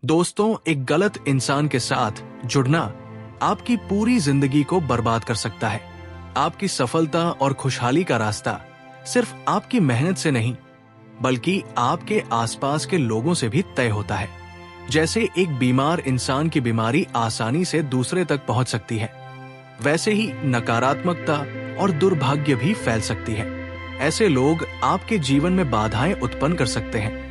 दोस्तों, एक गलत इंसान के साथ जुड़ना आपकी पूरी जिंदगी को बर्बाद कर सकता है। आपकी सफलता और खुशहाली का रास्ता सिर्फ आपकी मेहनत से नहीं, बल्कि आपके आसपास के लोगों से भी तय होता है। जैसे एक बीमार इंसान की बीमारी आसानी से दूसरे तक पहुंच सकती है, वैसे ही नकारात्मकता और दुर्भाग्य भी फैल सकती है। ऐसे लोग आपके जीवन में बाधाएं उत्पन्न कर सकते हैं,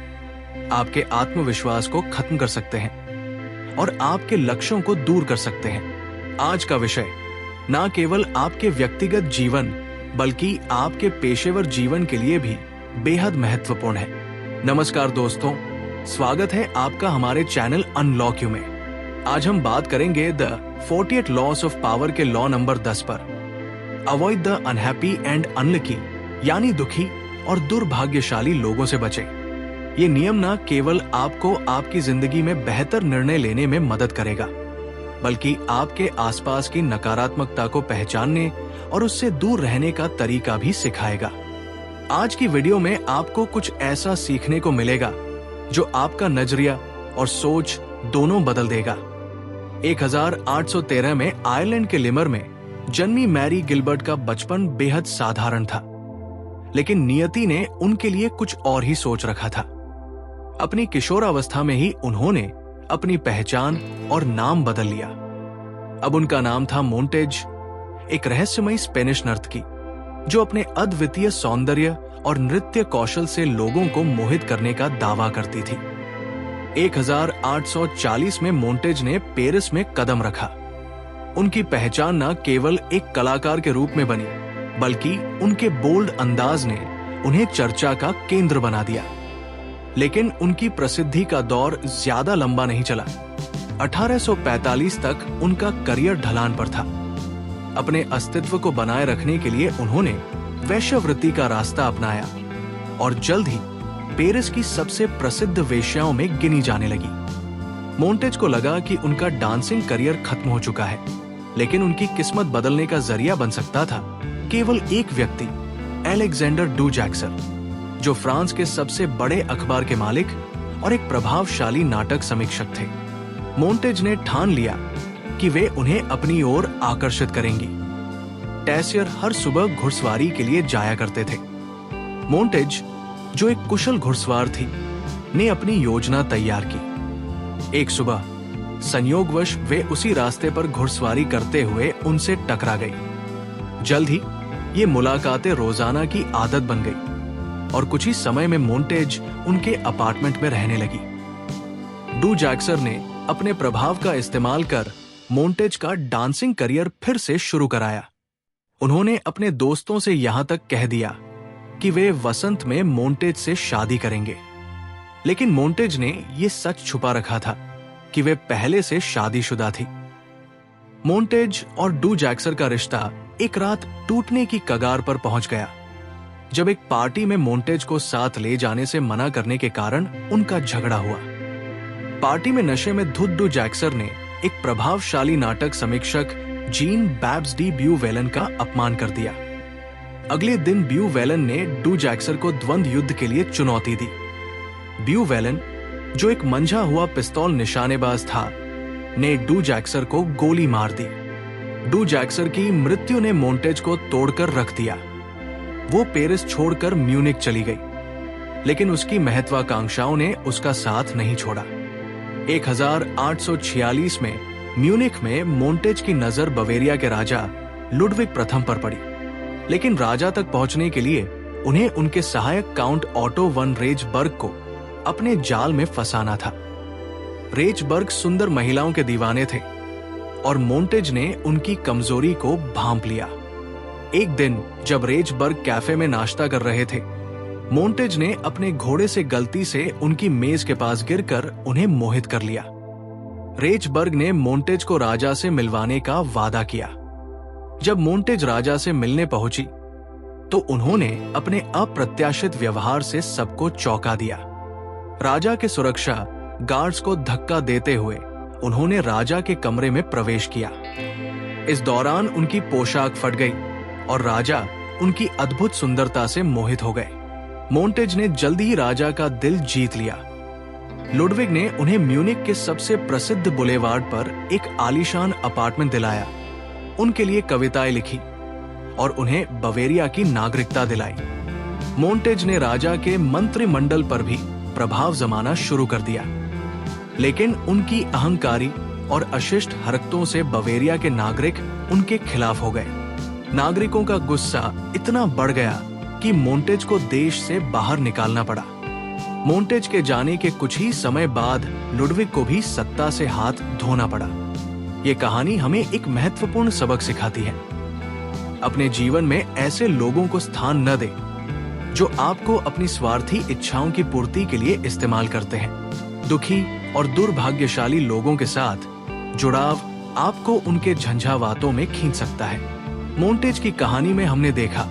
आपके आत्मविश्वास को खत्म कर सकते हैं और आपके लक्ष्यों को दूर कर सकते हैं। आज का विषय न केवल आपके व्यक्तिगत जीवन बल्कि आपके पेशेवर जीवन के लिए भी बेहद महत्वपूर्ण है। नमस्कार दोस्तों, स्वागत है आपका हमारे चैनल अनलॉक यू में। आज हम बात करेंगे द 48 लॉस ऑफ पावर के लॉ नंबर 10 पर। Avoid the unhappy and unlucky, यानी दुखी और दुर्भाग्यशाली लोगों से बचें। ये नियम न केवल आपको आपकी जिंदगी में बेहतर निर्णय लेने में मदद करेगा, बल्कि आपके आसपास की नकारात्मकता को पहचानने और उससे दूर रहने का तरीका भी सिखाएगा। आज की वीडियो में आपको कुछ ऐसा सीखने को मिलेगा जो आपका नजरिया और सोच दोनों बदल देगा। 1813 में आयरलैंड के लिमर में जन्मी मैरी गिलबर्ट का बचपन बेहद साधारण था, लेकिन नियति ने उनके लिए कुछ और ही सोच रखा था। अपनी किशोरावस्था में ही उन्होंने अपनी पहचान और नाम बदल लिया। अब उनका नाम था मोंटेज, एक रहस्यमयी स्पेनिश नर्तकी जो अपने अद्वितीय सौंदर्य और नृत्य कौशल से लोगों को मोहित करने का दावा करती थी। 1840 में मोंटेज ने पेरिस में कदम रखा। उनकी पहचान न केवल एक कलाकार के रूप में बनी, बल्कि उनके बोल्ड अंदाज ने उन्हें चर्चा का केंद्र बना दिया। लेकिन उनकी प्रसिद्धि का दौर ज्यादा लंबा नहीं चला। 1845 तक उनका करियर ढलान पर था। अपने अस्तित्व को बनाए रखने के लिए उन्होंने वेश्यावृत्ति का रास्ता अपनाया और जल्द ही पेरिस की सबसे प्रसिद्ध वेश्याओं में गिनी जाने लगी। मोंटेज को लगा कि उनका डांसिंग करियर खत्म हो चुका है, लेकिन उनकी किस्मत बदलने का जरिया बन सकता था केवल एक व्यक्ति, अलेक्जेंडर डू जैक्सर, जो फ्रांस के सबसे बड़े अखबार के मालिक और एक प्रभावशाली नाटक समीक्षक थे। मोंटेज ने ठान लिया कि वे उन्हें अपनी ओर आकर्षित करेंगी। टैसियर हर सुबह घुड़सवारी के लिए जाया करते थे। मोंटेज, जो एक कुशल घुड़सवार थी, ने अपनी योजना तैयार की। एक सुबह संयोगवश वे उसी रास्ते पर घुड़सवारी करते हुए उनसे टकरा गई। जल्द ही ये मुलाकातें रोजाना की आदत बन गई और कुछ ही समय में मोंटेज उनके अपार्टमेंट में रहने लगी। डू जैक्सर ने अपने प्रभाव का इस्तेमाल कर मोंटेज का डांसिंग करियर फिर से शुरू कराया। उन्होंने अपने दोस्तों से यहां तक कह दिया कि वे वसंत में मोंटेज से शादी करेंगे, लेकिन मोंटेज ने यह सच छुपा रखा था कि वे पहले से शादीशुदा थी। मोंटेज और डू जैक्सर का रिश्ता एक रात टूटने की कगार पर पहुंच गया, जब एक पार्टी में मोंटेज को साथ ले जाने से मना करने के कारण उनका झगड़ा हुआ। पार्टी में नशे में धुत डू जैक्सर ने एक प्रभावशाली नाटक समीक्षक जीन बैब्स डी ब्यूवेलन का अपमान कर दिया। अगले दिन ब्यूवेलन ने डू जैक्सर को द्वंद्व युद्ध के लिए चुनौती दी। ब्यूवेलन, जो एक मंझा हुआ पिस्तौल निशानेबाज था, ने डू जैक्सर को गोली मार दी। डू जैक्सर की मृत्यु ने मोंटेज को तोड़कर रख दिया। वो पेरिस छोड़कर म्यूनिक चली गई, लेकिन उसकी महत्वाकांक्षाओं ने उसका साथ नहीं छोड़ा। 1846 में म्यूनिक में मोंटेज की नजर बवेरिया के राजा लुडविग प्रथम पर पड़ी, लेकिन राजा तक पहुंचने के लिए उन्हें उनके सहायक काउंट ऑटो वन रेजबर्ग को अपने जाल में फंसाना था। रेजबर्ग सुंदर महिलाओं के दीवाने थे और मोंटेज ने उनकी कमजोरी को भांप लिया। एक दिन जब रेजबर्ग कैफे में नाश्ता कर रहे थे, मोंटेज ने अपने घोड़े से गलती से उनकी मेज के पास गिरकर उन्हें मोहित कर लिया। रेजबर्ग ने मोंटेज को राजा से मिलवाने का वादा किया। जब मोंटेज राजा से मिलने पहुंची तो उन्होंने अपने अप्रत्याशित व्यवहार से सबको चौंका दिया। राजा के सुरक्षा गार्ड्स को धक्का देते हुए उन्होंने राजा के कमरे में प्रवेश किया। इस दौरान उनकी पोशाक फट गई और राजा उनकी अद्भुत सुंदरता से मोहित हो गए। मोंटेज ने जल्दी ही राजा का दिल जीत लिया। लुडविग ने उन्हें म्यूनिक के सबसे प्रसिद्ध बुलेवार्ड पर एक आलीशान अपार्टमेंट दिलाया, उनके लिए कविताएं लिखी और उन्हें बवेरिया की नागरिकता दिलाई। मोंटेज ने राजा के मंत्रिमंडल पर भी प्रभाव जमाना शुरू कर दिया, लेकिन उनकी अहंकारी और अशिष्ट हरकतों से बवेरिया के नागरिक उनके खिलाफ हो गए। नागरिकों का गुस्सा इतना बढ़ गया कि मोंटेज को देश से बाहर निकालना पड़ा। मोंटेज के जाने के कुछ ही समय बाद लुडविग को भी सत्ता से हाथ धोना पड़ा। ये कहानी हमें एक महत्वपूर्ण सबक सिखाती है। अपने जीवन में ऐसे लोगों को स्थान न दें जो आपको अपनी स्वार्थी इच्छाओं की पूर्ति के लिए इस्तेमाल करते हैं। दुखी और दुर्भाग्यशाली लोगों के साथ जुड़ाव आपको उनके झंझावातों में खींच सकता है। मोंटेज की कहानी में हमने देखा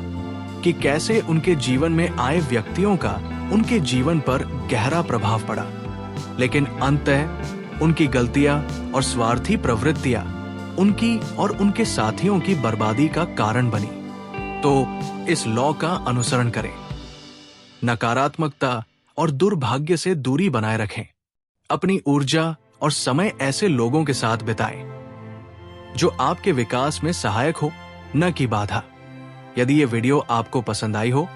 कि कैसे उनके जीवन में आए व्यक्तियों का उनके जीवन पर गहरा प्रभाव पड़ा, लेकिन अंततः उनकी गलतियां और स्वार्थी प्रवृत्तियां उनकी और उनके साथियों की बर्बादी का कारण बनी। तो इस लॉ का अनुसरण करें, नकारात्मकता और दुर्भाग्य से दूरी बनाए रखें, अपनी ऊर्जा और समय ऐसे लोगों के साथ बिताएं जो आपके विकास में सहायक हो, न कि बाधा। यदि ये वीडियो आपको पसंद आई हो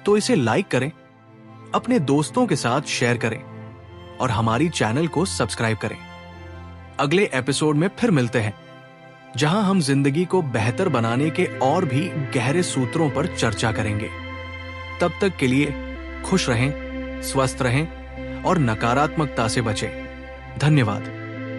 तो इसे लाइक करें, अपने दोस्तों के साथ शेयर करें और हमारी चैनल को सब्सक्राइब करें। अगले एपिसोड में फिर मिलते हैं, जहां हम जिंदगी को बेहतर बनाने के और भी गहरे सूत्रों पर चर्चा करेंगे। तब तक के लिए खुश रहें, स्वस्थ रहें और नकारात्मकता से बचें। धन्यवाद।